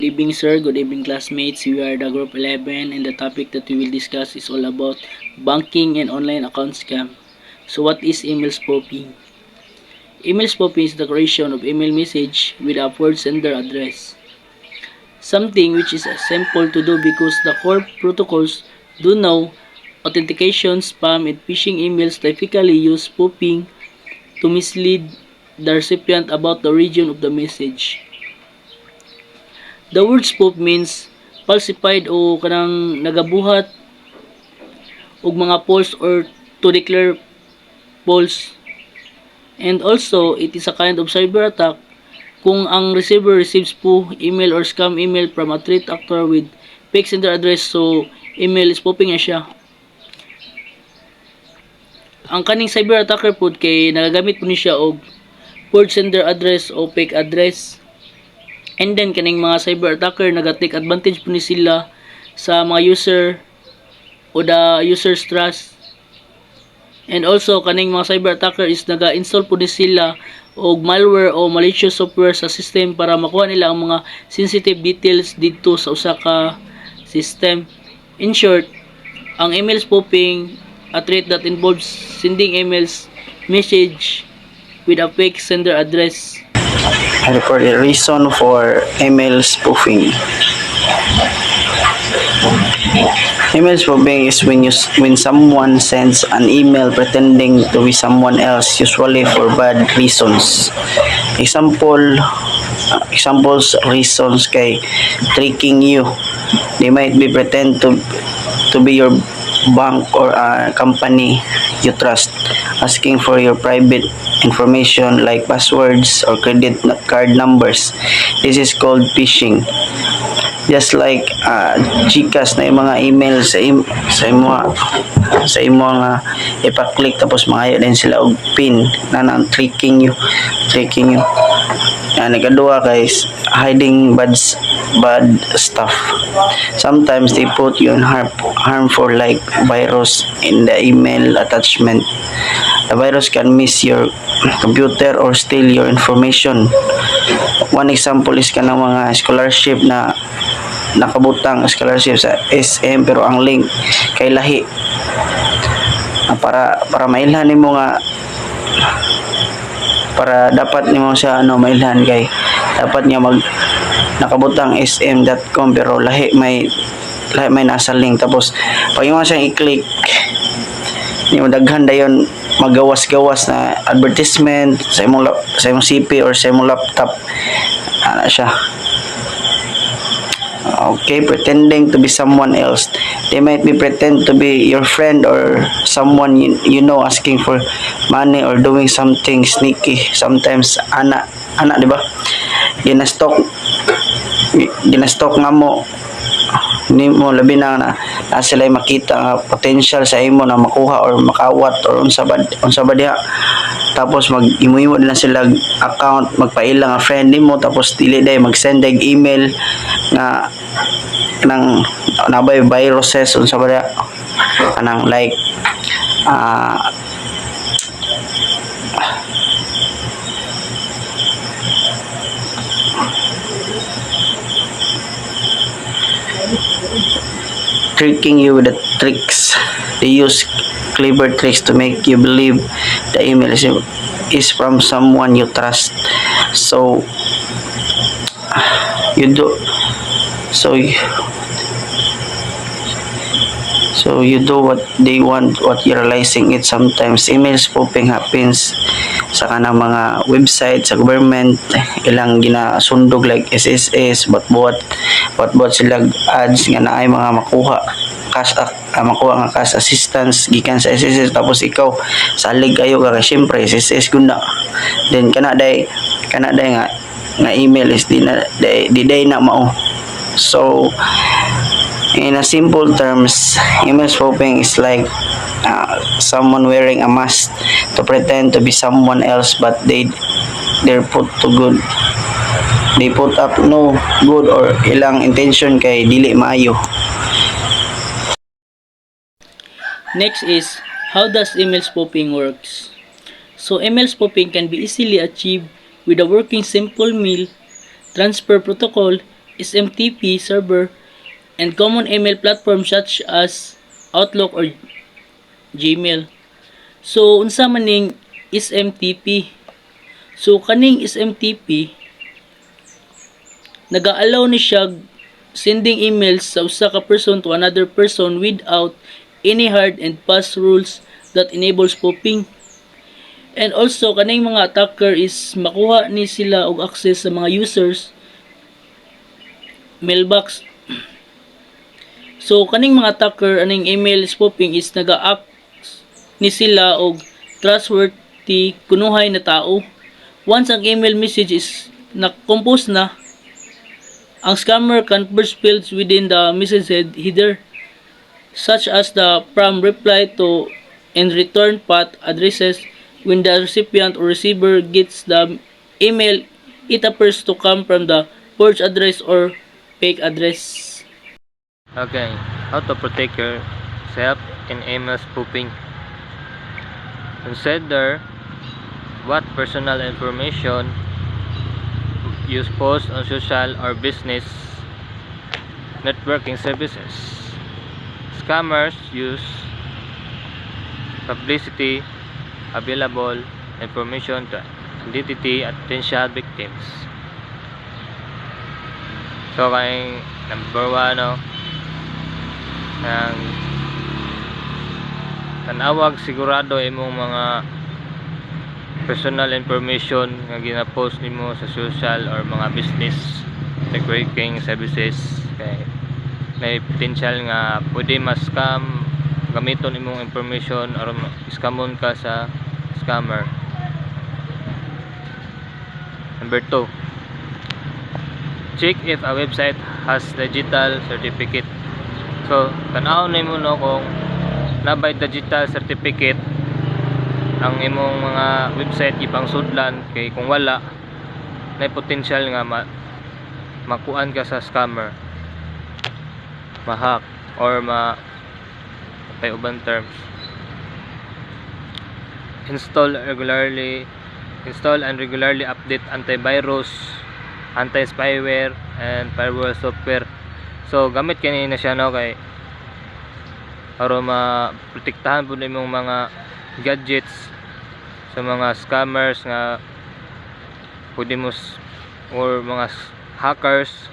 Good evening, sir. Good evening, classmates. We are the group 11, and the topic that we will discuss is all about banking and online account scam. So, what is email spoofing? Email spoofing is the creation of email message with a word sender address. Something which is simple to do because the core protocols do know authentication, spam, and phishing emails typically use spoofing to mislead the recipient about the origin of the message. The word spoof means falsified o kanang nagabuhat og mga false or to declare false. And also, it is a kind of cyber attack kung ang receiver receives spoof email or scam email from a threat actor with fake sender address, so email spoofing na siya. Ang kaning cyber attacker pod kay nagagamit po ni siya og word sender address o fake address. And then kaning mga cyber attacker naga-take advantage po ni sila sa mga user o the user's trust. And also kaning mga cyber attacker is naga-install po ni sila og malware o malicious software sa system para makuha nila ang mga sensitive details dito sa usa ka system. In short, ang email spoofing a threat that involves sending emails message with a fake sender address. For the reason for email spoofing. Email spoofing is when someone sends an email pretending to be someone else, usually for bad reasons. Examples reasons kay tricking you. They might be pretend to be your bank or a company you trust, asking for your private information like passwords or credit card numbers. This is called phishing. Just like Gcash na yung mga email sa imo nga ipa-click tapos maayo din sila og pin na nang tricking you. Nagaduha guys, hiding bad stuff. Sometimes they put you in harmful like virus in the email attachment. The virus can miss your computer or steal your information. One example is kanang mga scholarship na nakabutang scholarship sa SM pero ang link kay lahi. Para mailhan nimo nga para dapat nimo siya mailhan kay dapat niya nakabutang sm.com pero lahi may nasa link tapos pag mo siyang i-click yung daghan dayon magawas-gawas na advertisement sa imong CP or sa imong laptop siya. Okay, pretending to be someone else. They might be pretend to be your friend or someone you know, asking for money or doing something sneaky. Sometimes di ba? Ginastalk nga mo ni mo labi na sila makita nga potential sa imo na makuha or makawat or unsa ba diha. Tapos imo din na sila account, magpaila nga friend nimo tapos dili day mag-send dag email nga nang nabay viruses unsa ba diha anang like tricking you with the tricks. They use clever tricks to make you believe the email is from someone you trust. So you do what they want what you're realizing it. Sometimes email spoofing happens sa kanang mga website sa government, ilang ginasundog like SSS, but sila ads nga naay mga makuha nga cash assistance gikan sa SSS tapos ikaw salig kayo ka syempre SSS guna then kana day nga email is di day na mao. So in a simple terms, email spoofing is like someone wearing a mask to pretend to be someone else, but they're put up no good or ilang intention kay dili maayo. Next is, how does email spoofing works? So email spoofing can be easily achieved with a working simple mail transfer protocol SMTP server, and common email platforms such as Outlook or Gmail. So unsa man ning SMTP? So kaning SMTP naga-allow ni siya sending emails sa usa ka person to another person without any hard and fast rules that enables spoofing. And also kaning mga attacker is makuha ni sila og access sa mga users mailbox. So kaning mga attacker aning email spoofing is naga-act ni sila og trustworthy kunuhay na tao. Once ang email message is na-compose na, ang scammer can burst fields within the message header, such as the from reply to and return path addresses. When the recipient or receiver gets the email, it appears to come from the forged address or fake address. Okay, how to protect yourself in email spoofing. Consider what personal information you post on social or business networking services. Scammers use publicity available information to identity at potential victims. So kay number 1 ng tanawag sigurado imong mga personal information nga gina-post nimo sa social or mga business networking services kay may potential nga pwede ma-scam gamiton imong information or scammon ka sa scammer. Number 2, check if a website has digital certificate. So tan-aw nimo kung nabay digital certificate ang imong mga website ipang sudlan, kay kung wala may potential nga makuan ka sa scammer, ma-hack or kay ubang terms. Install and regularly update antivirus, anti-spyware and firewall software. So gamit kanina siya kay para ma-protektahan pud imong mga gadgets sa mga scammers nga pwede mo or mga hackers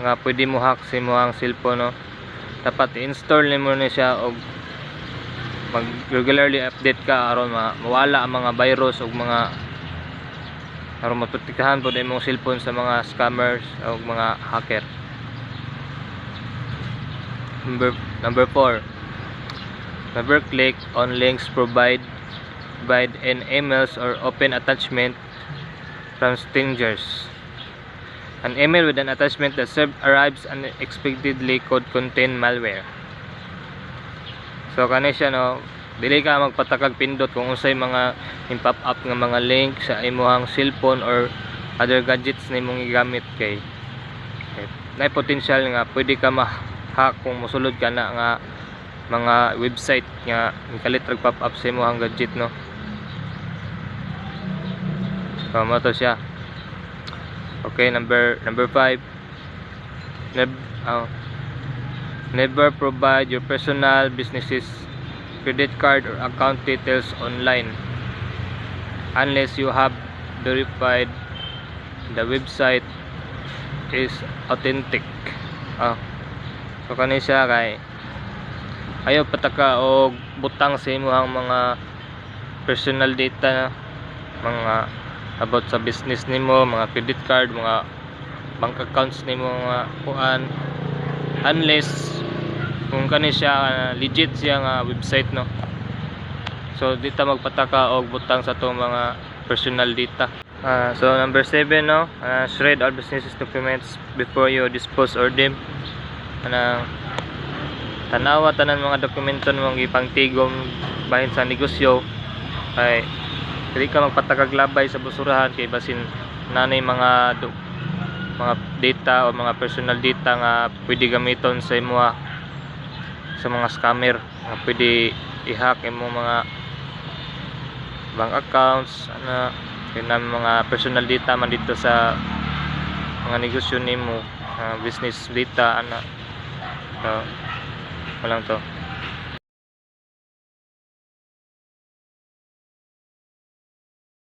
nga pwede mo hack sa imong cellphone dapat i-install nimo ni siya og mag regularly update ka aron mawala ang mga virus ug mga aron maprotektahan pud imong cellphone sa mga scammers ug mga hacker. Number 4, never click on links provided in emails or open attachment from strangers. An email with an attachment that arrives unexpectedly could contain malware. So kani siya dili ka magpatakag pindot kung unsay mga pop up nga mga link sa imong cellphone or other gadgets na imong gigamit kay may potential nga pwede ka ma-hack kung mosulod ka na nga mga website nga kalit pop up sa imong gadget So mo to siya. Okay, number 5. Never provide your personal businesses credit card or account details online unless you have verified the website is authentic. So kani siya kay ayaw pataka og butang sa imong mga personal data mga about sa business nimo, mga credit card, mga bank accounts nimo, mga kuan unless kung kani siya legit siya nga website so dita magpataka og butang sa tong mga personal data. So number 7 shred all business documents before you dispose or them. Tanawa tanan mga dokumento mong ipangtigom bahin sa negosyo ay dili ka magpatakag labay sa basurahan kay basin nanay mga data o mga personal data nga pwede gamiton sa imo sa mga scammer nga pwede i-hack imong mga bank accounts kay mga personal data man dito sa mga negosyo nimo, business data ana. So, walang to.